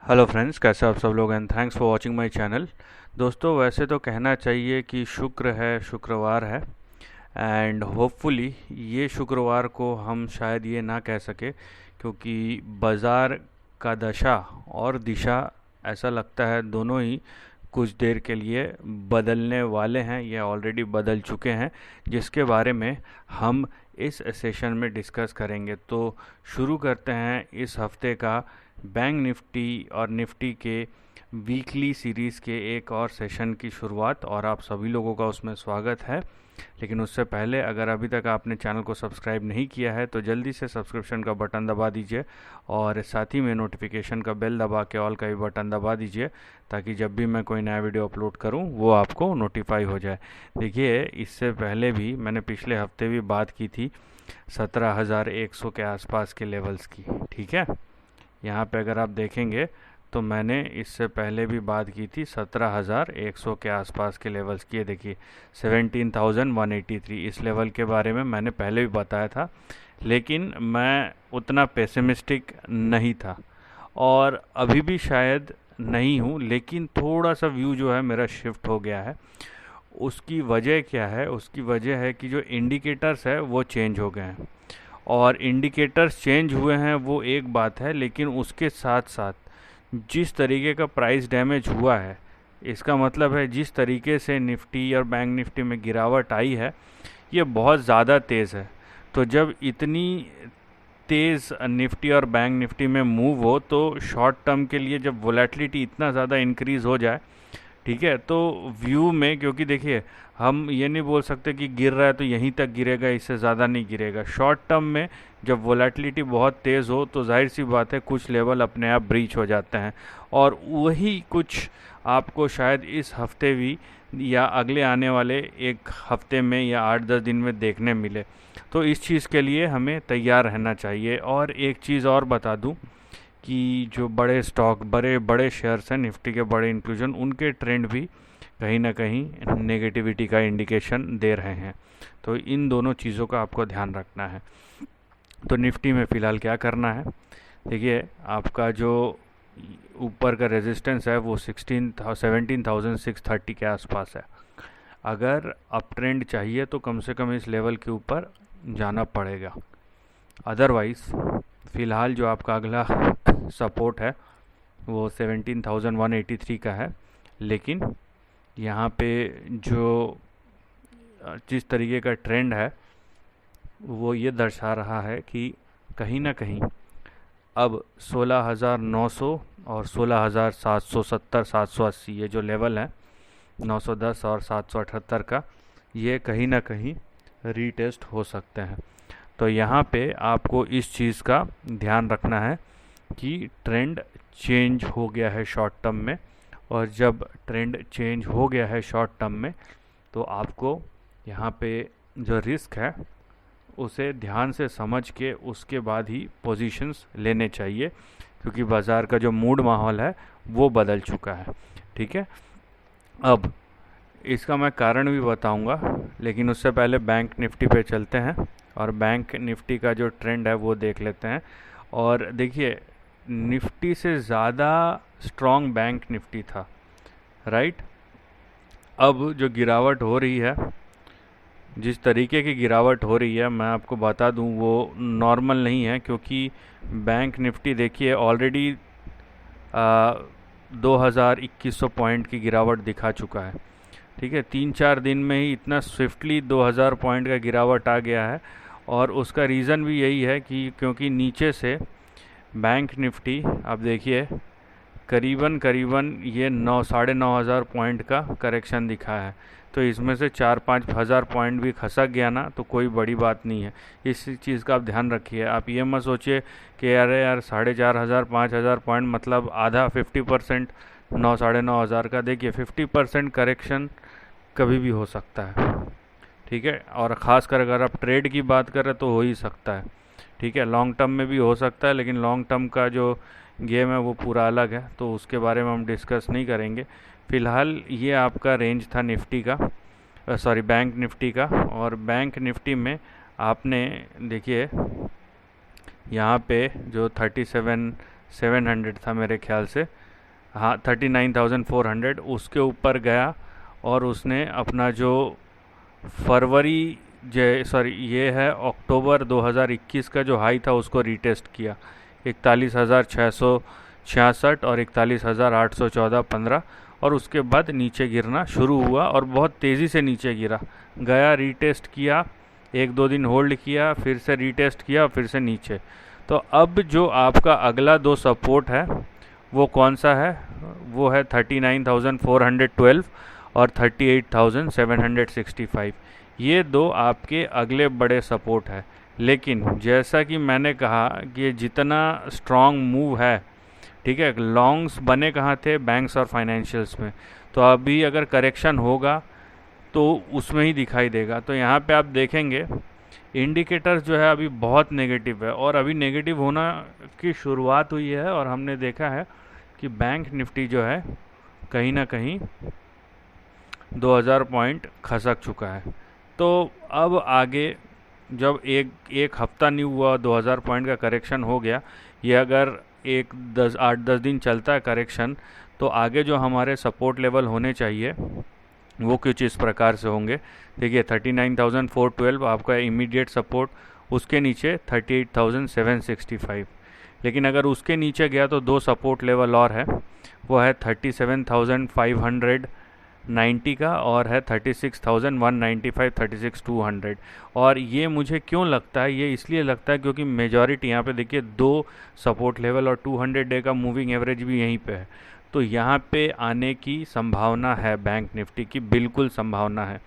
Hello friends, कैसे आप सब लोग and thanks for watching my channel. दोस्तों, वैसे तो कहना चाहिए कि शुक्र है, शुक्रवार है एंड होपफुली ये शुक्रवार को हम शायद ये ना कह सके, क्योंकि बाज़ार का दशा और दिशा ऐसा लगता है दोनों ही कुछ देर के लिए बदलने वाले हैं या ऑलरेडी बदल चुके हैं, जिसके बारे में हम इस सेशन में डिस्कस करेंगे। तो शुरू करते हैं इस हफ्ते का बैंक निफ्टी और निफ्टी के वीकली सीरीज़ के एक और सेशन की शुरुआत, और आप सभी लोगों का उसमें स्वागत है। लेकिन उससे पहले अगर अभी तक आपने चैनल को सब्सक्राइब नहीं किया है तो जल्दी से सब्सक्रिप्शन का बटन दबा दीजिए और साथ ही में नोटिफिकेशन का बेल दबा के ऑल का भी बटन दबा दीजिए, ताकि जब भी मैं कोई नया वीडियो अपलोड करूं वो आपको नोटिफाई हो जाए। देखिए, इससे पहले भी मैंने पिछले हफ्ते भी बात की थी 17,100 के आसपास के लेवल्स की। ठीक है, यहाँ पे अगर आप देखेंगे तो मैंने इससे पहले भी बात की थी 17,100 के आसपास के लेवल्स की। देखिए 17,183, इस लेवल के बारे में मैंने पहले भी बताया था, लेकिन मैं उतना पेसिमिस्टिक नहीं था और अभी भी शायद नहीं हूँ, लेकिन थोड़ा सा व्यू जो है मेरा शिफ्ट हो गया है। उसकी वजह क्या है? उसकी वजह है कि जो इंडिकेटर्स है वो चेंज हो गए हैं, और इंडिकेटर्स चेंज हुए हैं वो एक बात है, लेकिन उसके साथ साथ जिस तरीके का प्राइस डैमेज हुआ है, इसका मतलब है जिस तरीके से निफ्टी और बैंक निफ्टी में गिरावट आई है ये बहुत ज़्यादा तेज़ है। तो जब इतनी तेज़ निफ्टी और बैंक निफ्टी में मूव हो तो शॉर्ट टर्म के लिए जब वोलेटिलिटी इतना ज़्यादा इंक्रीज़ हो जाए, ठीक है, तो व्यू में, क्योंकि देखिए हम ये नहीं बोल सकते कि गिर रहा है तो यहीं तक गिरेगा, इससे ज़्यादा नहीं गिरेगा। शॉर्ट टर्म में जब वोलेटिलिटी बहुत तेज़ हो तो जाहिर सी बात है कुछ लेवल अपने आप ब्रीच हो जाते हैं, और वही कुछ आपको शायद इस हफ्ते भी या अगले आने वाले एक हफ्ते में या 8-10 दिन में देखने मिले। तो इस चीज़ के लिए हमें तैयार रहना चाहिए। और एक चीज़ और बता दूं कि जो बड़े स्टॉक, बड़े बड़े शेयर्स हैं निफ्टी के, बड़े इंक्लूजन, उनके ट्रेंड भी कहीं ना कहीं नेगेटिविटी का इंडिकेशन दे रहे हैं। तो इन दोनों चीज़ों का आपको ध्यान रखना है। तो निफ्टी में फ़िलहाल क्या करना है? देखिए, आपका जो ऊपर का रेजिस्टेंस है वो 17,630 के आसपास है। अगर अप ट्रेंड चाहिए तो कम से कम इस लेवल के ऊपर जाना पड़ेगा। अदरवाइज़ फ़िलहाल जो आपका अगला सपोर्ट है वो 17,183 का है। लेकिन यहाँ पे जो जिस तरीके का ट्रेंड है वो ये दर्शा रहा है कि कहीं ना कहीं अब 16,900 और 16,770, 780 ये जो लेवल है 910 और 778 का, ये कहीं ना कहीं रीटेस्ट हो सकते हैं। तो यहाँ पे आपको इस चीज़ का ध्यान रखना है कि ट्रेंड चेंज हो गया है शॉर्ट टर्म में, और जब ट्रेंड चेंज हो गया है शॉर्ट टर्म में तो आपको यहाँ पे जो रिस्क है उसे ध्यान से समझ के उसके बाद ही पोजीशंस लेने चाहिए, क्योंकि बाज़ार का जो मूड माहौल है वो बदल चुका है। ठीक है, अब इसका मैं कारण भी बताऊंगा, लेकिन उससे पहले बैंक निफ्टी पे चलते हैं और बैंक निफ्टी का जो ट्रेंड है वो देख लेते हैं। और देखिए, निफ्टी से ज़्यादा स्ट्रॉन्ग बैंक निफ्टी था, राइट। अब जो गिरावट हो रही है, जिस तरीके की गिरावट हो रही है, मैं आपको बता दूं वो नॉर्मल नहीं है, क्योंकि बैंक निफ्टी देखिए ऑलरेडी 2,2100 पॉइंट की गिरावट दिखा चुका है। ठीक है, 3-4 दिन में ही इतना स्विफ्टली 2,000 पॉइंट का गिरावट आ गया है, और उसका रीज़न भी यही है कि क्योंकि नीचे से बैंक निफ्टी, आप देखिए, करीबन करीबन ये 9-9,500 पॉइंट का करेक्शन दिखा है। तो इसमें से 4-5 हज़ार पॉइंट भी खसक गया ना तो कोई बड़ी बात नहीं है। इस चीज़ का आप ध्यान रखिए। आप ये मत सोचिए कि अरे यार 4,500 5,000 पॉइंट मतलब आधा 50%, 9-9,500 का। देखिए 50% करेक्शन कभी भी हो सकता है, ठीक है, और ख़ासकर अगर आप ट्रेड की बात करें तो हो ही सकता है। ठीक है, लॉन्ग टर्म में भी हो सकता है, लेकिन लॉन्ग टर्म का जो गेम है वो पूरा अलग है, तो उसके बारे में हम डिस्कस नहीं करेंगे। फ़िलहाल ये आपका रेंज था निफ्टी का, सॉरी बैंक निफ्टी का। और बैंक निफ्टी में आपने देखिए यहाँ पे जो 39,700 था मेरे ख्याल से, हाँ 39,400 उसके ऊपर गया और उसने अपना जो फरवरी ये है अक्टूबर 2021 का जो हाई था उसको रीटेस्ट किया, 41,666 और 41,814 15, और उसके बाद नीचे गिरना शुरू हुआ और बहुत तेज़ी से नीचे गिरा, गया रीटेस्ट किया, 1-2 दिन होल्ड किया, फिर से रीटेस्ट किया, फिर से नीचे। तो अब जो आपका अगला 2 सपोर्ट है वो कौन सा है? वो है 39,412 और 38,765। ये 2 आपके अगले बड़े सपोर्ट है। लेकिन जैसा कि मैंने कहा कि ये जितना स्ट्रॉन्ग मूव है, ठीक है, लॉन्ग्स बने कहाँ थे? बैंक्स और फाइनेंशियल्स में। तो अभी अगर करेक्शन होगा तो उसमें ही दिखाई देगा। तो यहाँ पे आप देखेंगे इंडिकेटर्स जो है अभी बहुत नेगेटिव है, और अभी नेगेटिव होना की शुरुआत हुई है, और हमने देखा है कि बैंक निफ्टी जो है कहीं ना कहीं 2000 पॉइंट खसक चुका है। तो अब आगे जब एक हफ्ता नहीं हुआ 2000 पॉइंट का करेक्शन हो गया, ये अगर 8-10 दिन चलता है करेक्शन, तो आगे जो हमारे सपोर्ट लेवल होने चाहिए वो कुछ इस प्रकार से होंगे। देखिए 39,412 आपका इमीडिएट सपोर्ट, उसके नीचे 38,765। लेकिन अगर उसके नीचे गया तो 2 सपोर्ट लेवल और है, वो है 37,590 का और है 36,195, 36,200। और ये मुझे क्यों लगता है? ये इसलिए लगता है क्योंकि मेजॉरिटी यहाँ पे देखिए 2 सपोर्ट लेवल और 200 डे का मूविंग एवरेज भी यहीं पे है। तो यहाँ पे आने की संभावना है, बैंक निफ्टी की बिल्कुल संभावना है।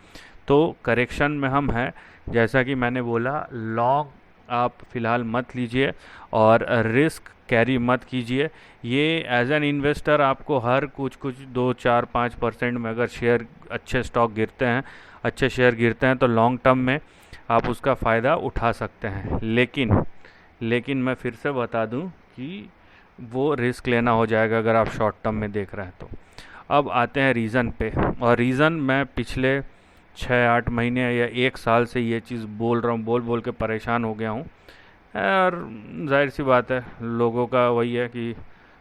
तो करेक्शन में हम हैं, जैसा कि मैंने बोला, लॉन्ग आप फ़िलहाल मत लीजिए और रिस्क कैरी मत कीजिए। ये एज एन इन्वेस्टर आपको हर कुछ 2-4-5% में अगर शेयर अच्छे स्टॉक गिरते हैं, अच्छे शेयर गिरते हैं, तो लॉन्ग टर्म में आप उसका फ़ायदा उठा सकते हैं। लेकिन मैं फिर से बता दूं कि वो रिस्क लेना हो जाएगा अगर आप शॉर्ट टर्म में देख रहे हैं तो। अब आते हैं रीज़न पे, और रीज़न मैं पिछले 6-8 महीने या 1 साल से ये चीज़ बोल रहा हूँ, बोल के परेशान हो गया हूँ। और जाहिर सी बात है, लोगों का वही है कि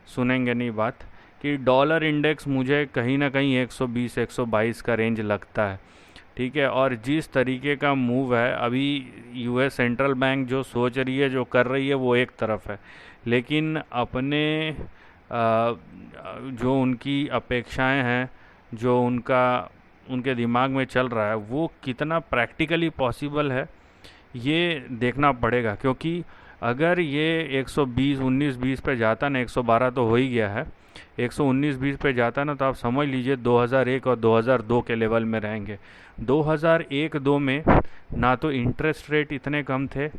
सुनेंगे नहीं बात, कि डॉलर इंडेक्स मुझे कहीं ना कहीं 120-122 का रेंज लगता है, ठीक है। और जिस तरीके का मूव है अभी, यूएस सेंट्रल बैंक जो सोच रही है, जो कर रही है, वो एक तरफ है, लेकिन अपने जो उनकी अपेक्षाएं हैं, जो उनके दिमाग में चल रहा है, वो कितना प्रैक्टिकली पॉसिबल है ये देखना पड़ेगा। क्योंकि अगर ये 119-20 पे जाता ना, 112 तो हो ही गया है, 119-20 पे जाता ना, तो आप समझ लीजिए 2001 और 2002 के लेवल में रहेंगे। 2001-2 में ना तो इंटरेस्ट रेट इतने कम थे,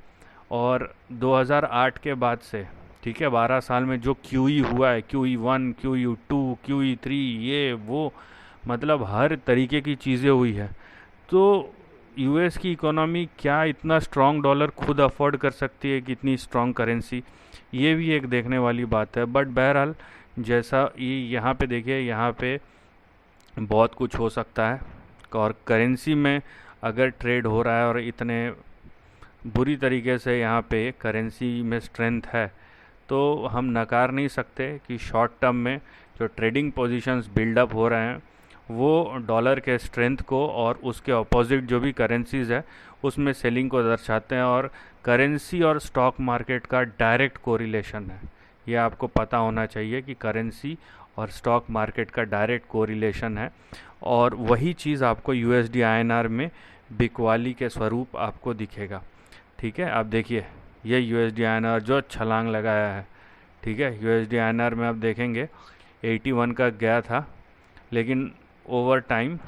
और 2008 के बाद से, ठीक है, 12 साल में जो QE हुआ है, QE1, QE2, QE3, ये वो, मतलब हर तरीके की चीज़ें हुई है। तो यूएस की इकोनॉमी क्या इतना स्ट्रॉन्ग डॉलर खुद अफोर्ड कर सकती है, कितनी स्ट्रॉन्ग करेंसी, ये भी एक देखने वाली बात है। बट बहरहाल, जैसा ये यहाँ पे देखिए, यहाँ पे बहुत कुछ हो सकता है, और करेंसी में अगर ट्रेड हो रहा है और इतने बुरी तरीके से यहाँ पे करेंसी में स्ट्रेंथ है, तो हम नकार नहीं सकते कि शॉर्ट टर्म में जो ट्रेडिंग पोजीशंस बिल्डअप हो रहे हैं वो डॉलर के स्ट्रेंथ को और उसके अपोजिट जो भी करेंसीज़ है उसमें सेलिंग को दर्शाते हैं। और करेंसी और स्टॉक मार्केट का डायरेक्ट कोरिलेशन है, ये आपको पता होना चाहिए कि करेंसी और स्टॉक मार्केट का डायरेक्ट कोरिलेशन है। और वही चीज़ आपको USD INR में बिकवाली के स्वरूप आपको दिखेगा, ठीक है। आप देखिए ये USD INR जो छलांग लगाया है, ठीक है, USD INR में आप देखेंगे 81 का गया था, लेकिन ओवर टाइम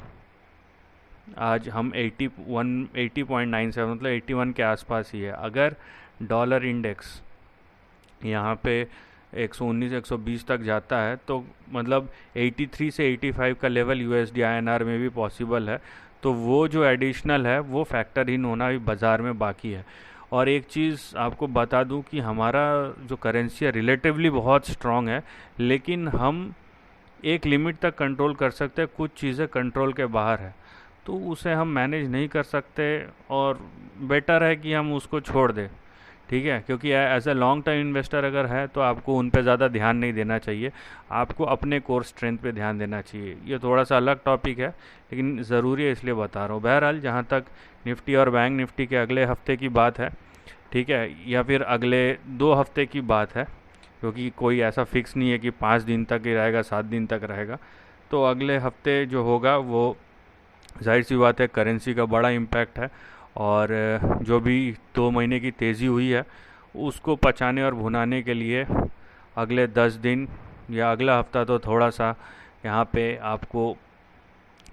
आज हम 80.97 मतलब 81 के आसपास ही है। अगर डॉलर इंडेक्स यहाँ पे 119-120 तक जाता है तो मतलब 83 से 85 का लेवल USD INR में भी पॉसिबल है। तो वो जो एडिशनल है वो फैक्टर इन होना भी बाज़ार में बाकी है। और एक चीज़ आपको बता दूं कि हमारा जो करेंसी है रिलेटिवली बहुत स्ट्रॉन्ग है, लेकिन हम एक लिमिट तक कंट्रोल कर सकते हैं, कुछ चीज़ें कंट्रोल के बाहर है, तो उसे हम मैनेज नहीं कर सकते, और बेटर है कि हम उसको छोड़ दें, ठीक है, क्योंकि as a long term investor अगर है तो आपको उन पे ज़्यादा ध्यान नहीं देना चाहिए, आपको अपने कोर स्ट्रेंथ पे ध्यान देना चाहिए। ये थोड़ा सा अलग टॉपिक है लेकिन ज़रूरी है इसलिए बता रहा हूँ। बहरहाल जहाँ तक निफ्टी और बैंक निफ्टी के अगले हफ्ते की बात है, ठीक है, या फिर अगले 2 हफ्ते की बात है, क्योंकि कोई ऐसा फिक्स नहीं है कि 5 दिन तक ही रहेगा, 7 दिन तक रहेगा। तो अगले हफ्ते जो होगा वो जाहिर सी बात है करेंसी का बड़ा इम्पैक्ट है, और जो भी 2 महीने की तेज़ी हुई है उसको पचाने और भुनाने के लिए अगले 10 दिन या अगला हफ्ता तो थोड़ा सा यहाँ पे आपको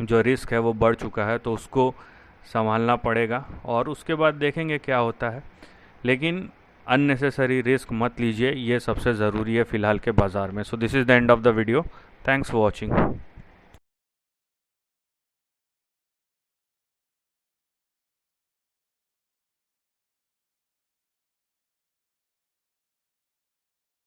जो रिस्क है वो बढ़ चुका है तो उसको संभालना पड़ेगा, और उसके बाद देखेंगे क्या होता है। लेकिन अननेसेसरी रिस्क मत लीजिए, ये सबसे ज़रूरी है फ़िलहाल के बाज़ार में। So this is the end of the video. Thanks for watching.